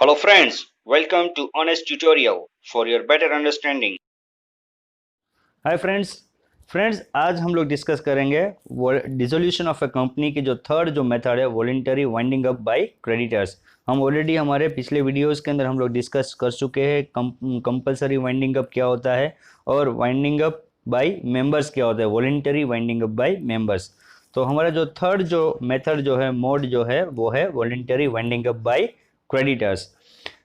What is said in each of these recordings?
Hello friends, welcome to Honest Tutorial for your better understanding. Hi friends आज हम लोग discuss करेंगे dissolution of a company की जो थर्ड जो मेथड है voluntary winding up by creditors. हम ऑलरेडी हमारे पिछले वीडियोस के अंदर हम लोग डिस्कस कर चुके हैं कंपलसरी वाइंडिंग अप क्या होता है और वाइंडिंग अप बाय मेंबर्स क्या होता है, voluntary winding up by members. तो हमारा जो थर्ड जो मेथड जो है मोड जो है वो है voluntary winding up by creditors.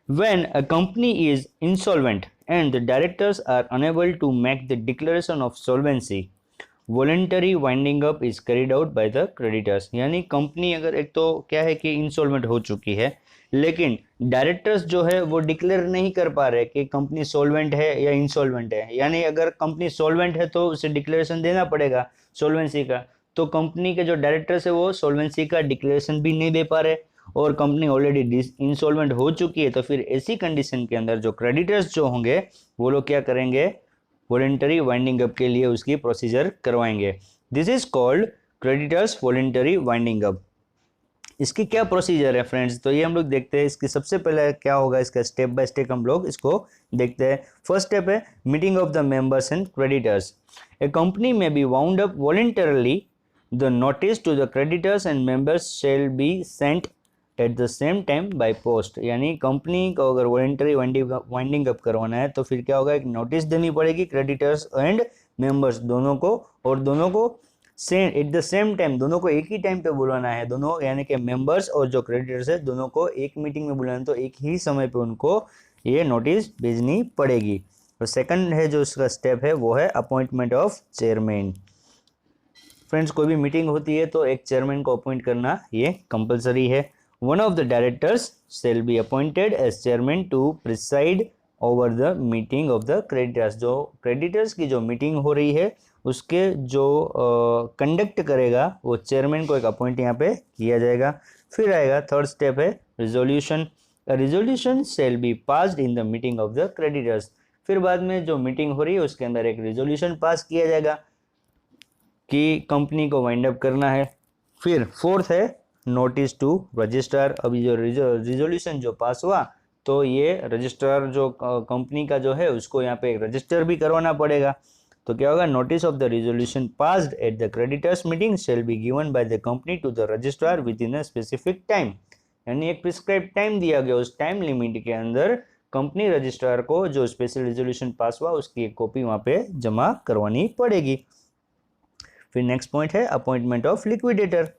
When a company is insolvent and the directors are unable to make the declaration of solvency, voluntary winding up is carried out by the creditors. यानी company अगर एक तो क्या है कि insolvent हो चुकी है, लेकिन डायरेक्टर्स जो है वो डिक्लेयर नहीं कर पा रहे कि कंपनी सॉल्वेंट है या इंसॉल्वेंट है। यानी अगर कंपनी सॉल्वेंट है तो उसे डिक्लेरेशन देना पड़ेगा सॉल्वेंसी का, तो कंपनी के जो डायरेक्टर्स है वो सॉल्वेंसी का डिक्लेरेशन भी नहीं दे पा रहे और कंपनी ऑलरेडी इंसॉल्वेंट हो चुकी है। तो फिर ऐसी कंडीशन के अंदर जो क्रेडिटर्स जो होंगे वो लोग क्या करेंगे, वॉलेंटरी वाइंडिंग अप के लिए उसकी प्रोसीजर करवाएंगे। This is called creditors voluntary winding up. इसकी क्या प्रोसीजर है फ्रेंड्स, तो ये हम लोग देखते हैं। इसकी सबसे पहले क्या होगा, इसका स्टेप बाय स्टेप हम लोग इसको देखते हैं। फर्स्ट स्टेप है meeting of the members and creditors. A company may be wound up voluntarily, the notice to the creditors and members shall be sent at the same time by post. यानी company को अगर voluntary winding up करवाना है तो फिर क्या होगा, एक नोटिस देनी पड़ेगी क्रेडिटर्स एंड मेंबर्स दोनों को, और दोनों को same at the same time, दोनों को एक ही टाइम पे बुलाना है। दोनों यानी कि मेंबर्स और जो क्रेडिटर्स है दोनों को एक मीटिंग में बुलाना, तो एक ही समय पे उनको ये नोटिस भेजनी पड़ेगी। और सेकंड है जो उसका स्टेप है वो है अपॉइंटमेंट ऑफ चेयरमैन। फ्रेंड्स, कोई भी मीटिंग होती है तो एक चेयरमैन को अपॉइंट करना ये कंपलसरी है। One of the directors shall be appointed as chairman to preside over the meeting of the creditors। जो creditors की जो मीटिंग हो रही है उसके जो कंडक्ट करेगा वो चेयरमैन को एक अपॉइंट यहाँ पे किया जाएगा। फिर आएगा थर्ड स्टेप है resolution. Resolution shall be passed in the meeting of the creditors। फिर बाद में जो मीटिंग हो रही है उसके अंदर एक रिजोल्यूशन पास किया जाएगा कि कंपनी को वाइंड अप करना है। फिर फोर्थ है नोटिस टू रजिस्ट्रार। अभी जो रिजोल्यूशन जो पास हुआ तो ये रजिस्ट्रार जो कंपनी का जो है उसको यहाँ पे रजिस्टर भी करवाना पड़ेगा। तो क्या होगा, notice of the resolution passed at the creditors meeting shall be given by the company to the registrar within a specific time. यानी एक प्रिस्क्राइब टाइम दिया गया, उस टाइम लिमिट के अंदर कंपनी रजिस्ट्रार को जो स्पेशल रिजोल्यूशन पास हुआ उसकी एक कॉपी वहाँ पे जमा करवानी पड़ेगी। फिर नेक्स्ट पॉइंट है appointment of liquidator.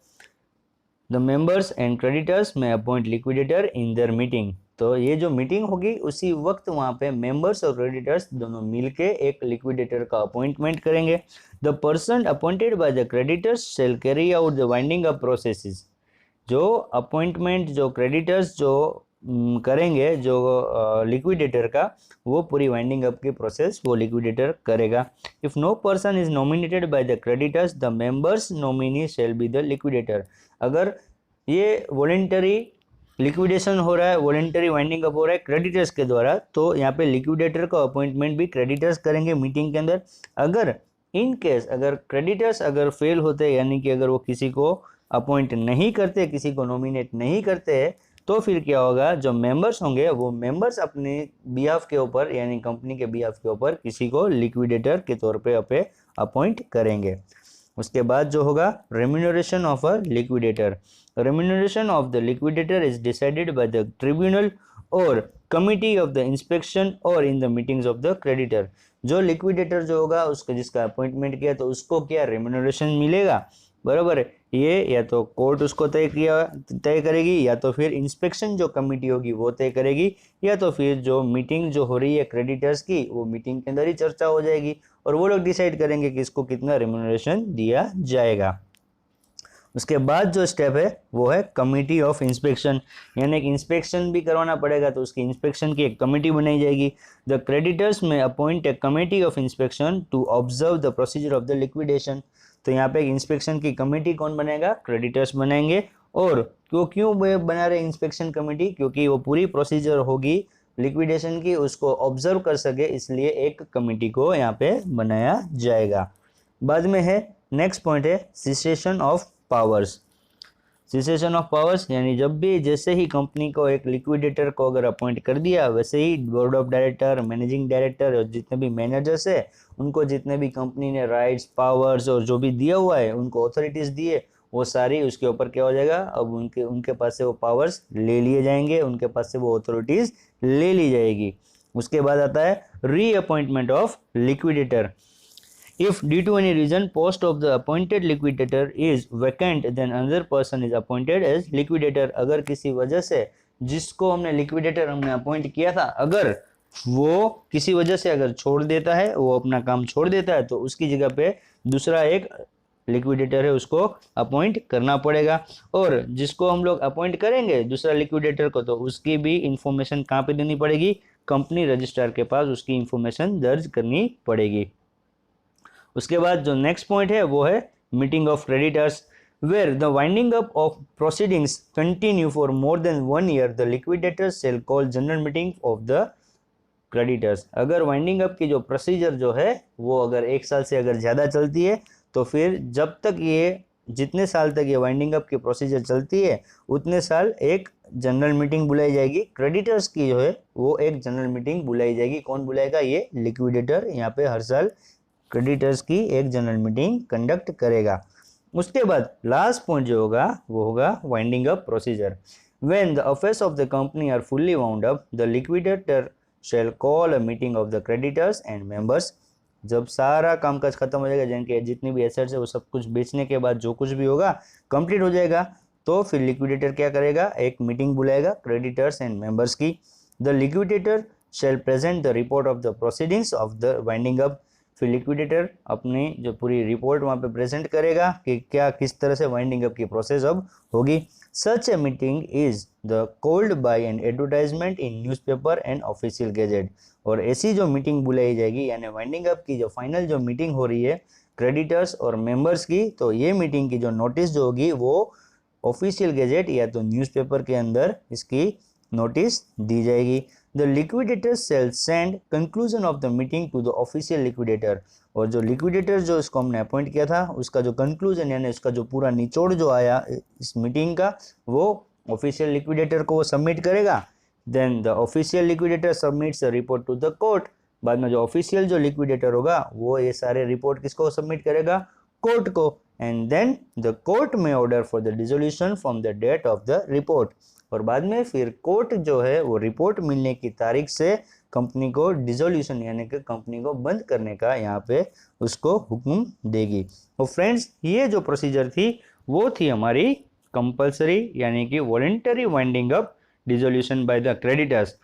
The members and creditors may appoint liquidator in their meeting. तो ये जो मीटिंग होगी उसी वक्त वहाँ पे मेंबर्स और क्रेडिटर्स दोनों मिलके एक लिक्विडेटर का अपॉइंटमेंट करेंगे। The person appointed by the creditors shall carry out the winding up processes. जो अपॉइंटमेंट जो क्रेडिटर्स जो करेंगे जो लिक्विडेटर का, वो पूरी वाइंडिंग अप की प्रोसेस वो लिक्विडेटर करेगा। If no person is nominated by the creditors the members nominee shall be the liquidator. अगर ये वॉलेंटरी लिक्विडेशन हो रहा है, वॉलेंटरी वाइंडिंग अप हो रहा है क्रेडिटर्स के द्वारा, तो यहाँ पे लिक्विडेटर का अपॉइंटमेंट भी क्रेडिटर्स करेंगे मीटिंग के अंदर। अगर इन केस अगर क्रेडिटर्स अगर फेल होते, यानी कि अगर वो किसी को अपॉइंट नहीं करते, किसी को नॉमिनेट नहीं करते हैं, तो फिर क्या होगा, जो मेंबर्स होंगे वो मेंबर्स अपने बिहाफ के ऊपर यानी कंपनी के बिहाफ के ऊपर किसी को लिक्विडेटर के तौर पे अपॉइंट करेंगे। उसके बाद जो होगा remuneration of a liquidator. Remuneration of the liquidator is decided by the tribunal और कमिटी ऑफ द इंस्पेक्शन और in the meetings of the creditor. जो लिक्विडेटर जो होगा उसका जिसका अपॉइंटमेंट किया तो उसको क्या रेम्यूनरेशन मिलेगा, बराबर है। ये या तो कोर्ट उसको तय करेगी, या तो फिर इंस्पेक्शन जो कमेटी होगी वो तय करेगी, या तो फिर जो मीटिंग जो हो रही है क्रेडिटर्स की वो मीटिंग के अंदर ही चर्चा हो जाएगी और वो लोग डिसाइड करेंगे कि इसको कितना रेम्यूनरेशन दिया जाएगा। उसके बाद जो स्टेप है वो है कमिटी ऑफ इंस्पेक्शन। यानी एक इंस्पेक्शन भी करवाना पड़ेगा, तो उसकी इंस्पेक्शन की एक कमेटी बनाई जाएगी। The creditors may appoint a committee of inspection to observe the procedure of the liquidation. तो यहाँ पे एक इंस्पेक्शन की कमेटी कौन बनेगा, क्रेडिटर्स बनाएंगे। और क्यों बना रहे इंस्पेक्शन कमेटी, क्योंकि वो पूरी प्रोसीजर होगी लिक्विडेशन की उसको ऑब्जर्व कर सके, इसलिए एक कमेटी को यहाँ पे बनाया जाएगा। बाद में है नेक्स्ट पॉइंट है cessation of powers. Cessation of powers यानी जब भी जैसे ही कंपनी को एक लिक्विडेटर को अगर अपॉइंट कर दिया, वैसे ही board of director, managing director और जितने भी मैनेजर्स है उनको जितने भी कंपनी ने राइट्स, पावर्स और जो भी दिया हुआ है, उनको अथॉरिटीज दिए, वो सारी उसके ऊपर क्या हो जाएगा, अब उनके उनके पास से वो पावर्स ले लिए जाएंगे, उनके पास से वो अथॉरिटीज ले ली जाएगी। उसके बाद आता है reappointment of liquidator. If due to any reason post of the appointed liquidator is vacant, then another person is appointed as liquidator। अगर किसी वजह से जिसको हमने लिक्विडेटर हमने अपॉइंट किया था, अगर वो किसी वजह से अगर छोड़ देता है, वो अपना काम छोड़ देता है, तो उसकी जगह पे दूसरा एक लिक्विडेटर है उसको अपॉइंट करना पड़ेगा। और जिसको हम लोग अपॉइंट करेंगे दूसरा लिक्विडेटर को, तो उसकी भी इंफॉर्मेशन कहाँ पे देनी पड़ेगी, कंपनी रजिस्ट्रार के पास उसकी इंफॉर्मेशन दर्ज करनी पड़ेगी। उसके बाद जो नेक्स्ट पॉइंट है वो है meeting of creditors. Where the winding up of proceedings continue for more than 1 year, the liquidators shall call general meeting of the creditors. अगर वाइंडिंग अप की जो प्रोसीजर जो है वो अगर 1 साल से अगर ज़्यादा चलती है, तो फिर जब तक ये जितने साल तक ये वाइंडिंग अप की प्रोसीजर चलती है उतने साल एक जनरल मीटिंग बुलाई जाएगी। क्रेडिटर्स की जो है वो एक जनरल मीटिंग बुलाई जाएगी। कौन बुलाएगा, ये लिक्विडेटर यहाँ पे हर साल क्रेडिटर्स की एक जनरल मीटिंग कंडक्ट करेगा। उसके बाद लास्ट पॉइंट जो होगा वो होगा winding up procedure. When the affairs of the company are fully wound up, the liquidator shall call a meeting of the creditors and members. जब सारा कामकाज खत्म हो जाएगा, जिनके जितनी भी एसेट्स है वो सब कुछ बेचने के बाद जो कुछ भी होगा कंप्लीट हो जाएगा, तो फिर लिक्विडेटर क्या करेगा, एक मीटिंग बुलाएगा क्रेडिटर्स एंड मेंबर्स की। The liquidator shall present the report of the proceedings of the winding up. फिर लिक्विडेटर अपनी जो पूरी रिपोर्ट वहाँ पे प्रेजेंट करेगा कि क्या किस तरह से वाइंडिंग अप की प्रोसेस अब होगी। Such a meeting is the called by an advertisement in newspaper and official gazette. और ऐसी जो मीटिंग बुलाई जाएगी यानी वाइंडिंग अप की जो फाइनल जो मीटिंग हो रही है क्रेडिटर्स और मेंबर्स की, तो ये मीटिंग की जो नोटिस जो होगी वो ऑफिशियल गैजेट या तो न्यूज़पेपर के अंदर इसकी नोटिस दी जाएगी। The liquidator shall send conclusion of the meeting to the official liquidator. और जो लिक्विडेटर जो इसको हमने अपॉइंट किया था उसका जो कंक्लूजन यानी उसका जो पूरा निचोड़ जो आया इस मीटिंग का, वो ऑफिशियल लिक्विडेटर को वो सबमिट करेगा। Then the official liquidator submits a report to the court. बाद में जो ऑफिशियल जो लिक्विडेटर होगा वो ये सारे रिपोर्ट किसको सबमिट करेगा, कोर्ट को। And then the court may order for the dissolution from the date of the report. और बाद में फिर कोर्ट जो है वो रिपोर्ट मिलने की तारीख से कंपनी को डिसोल्यूशन यानी कि कंपनी को बंद करने का यहाँ पे उसको हुक्म देगी। तो फ्रेंड्स ये जो प्रोसीजर थी वो थी हमारी कंपलसरी यानी कि voluntary winding up dissolution bye the creditors.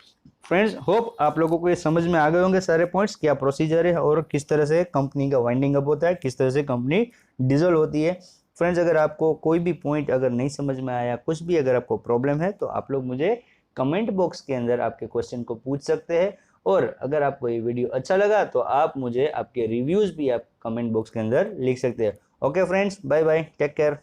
Friends hope आप लोगों को ये समझ में आ गए होंगे सारे पॉइंट्स, क्या प्रोसीजर है और किस तरह से कंपनी का वाइंडिंग अप होता है, किस तरह से कंपनी डिसोल्व होती है। फ्रेंड्स अगर आपको कोई भी पॉइंट अगर नहीं समझ में आया, कुछ भी अगर आपको प्रॉब्लम है, तो आप लोग मुझे कमेंट बॉक्स के अंदर आपके क्वेश्चन को पूछ सकते हैं। और अगर आपको ये वीडियो अच्छा लगा तो आप मुझे आपके रिव्यूज़ भी आप कमेंट बॉक्स के अंदर लिख सकते हैं। Okay friends, bye bye, take care.